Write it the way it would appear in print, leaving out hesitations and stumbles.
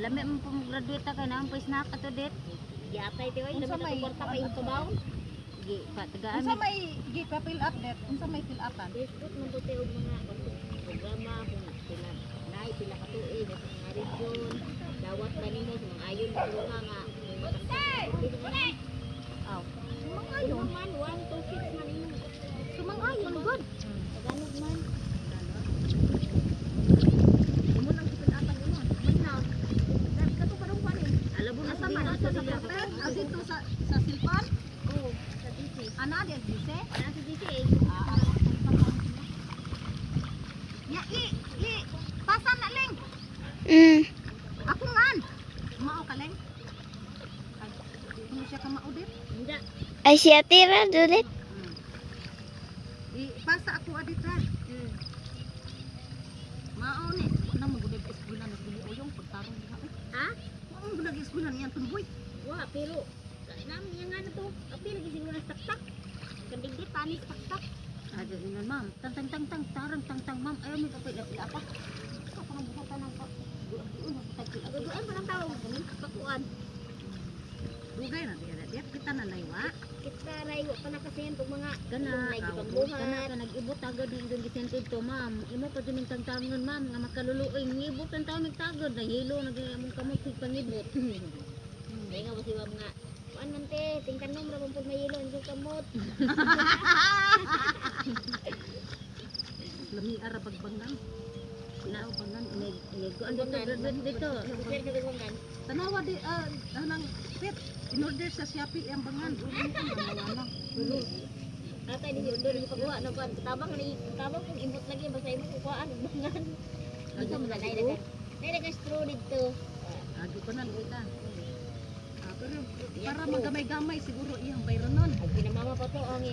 Lami man po graduate ka na ang snack ato det. Yatay ti oy lami na porta pa into daw. Gi pa tagaan. Unsa may gi pa fill up det? Unsa may fill upan? Facebook man to og mga programa kung sila nay pila ka tuig sa mga region. Dawat kanimo sa mga ayon na nga. Aw. Sumang ayon man 1 to 6 man imo. Sumang ayon good. Taganog man. Dito sa silpan? Oo, sa DC. Ana di DC? Ana sa DC. Ya pasan na leng. Ako ngan. Mao ka leng. Ano siya ka maudit? Hindi. Ay siya tira dulit. Pasa ako adit ha. Mao ni, na magudad eskwela na dili oyong pagtarong diha. Ha? Mao magudad eskwela niyan tumboy. Wah, pero namin yung ano to, apil lagi siguro ng taktak. Kandigdi, panis taktak. Ada inon ma'am. Tang tarang ma'am. Ayaw may kapila apa? Ito, pangabuhatan ng Aguguan pa ng tao, pakuan. Dugay na diya. Kita na laywa. Kita raywa pa na kasi itong mga Kana nagipambuhat. nag-ibot agad yung gisentid to ma'am. Imo pa din tangtangon ma'am nga makaluluoy ngibot ang tawo nagtagod na hilo nagayamong kamot sig pangibot. Kaya nga ba si Ma'am nga, kuan man te, tingkan mo, marapang po may hilo, ang kamot. Lami ara pagbangang. Nao bangan kuan dito. Nagupir ka banggan. Tanawa di nang pit in order sa Shopee ang bangan. Wala. Ata ni doon ni pagkuha na kuan, tabang kung imot lagi basta imo kuhaan bangan. Ito mo na dai straw dito. Agi pa na kita. Pero para magamay-gamay siguro iyang bayronon. Pinamama pa to ang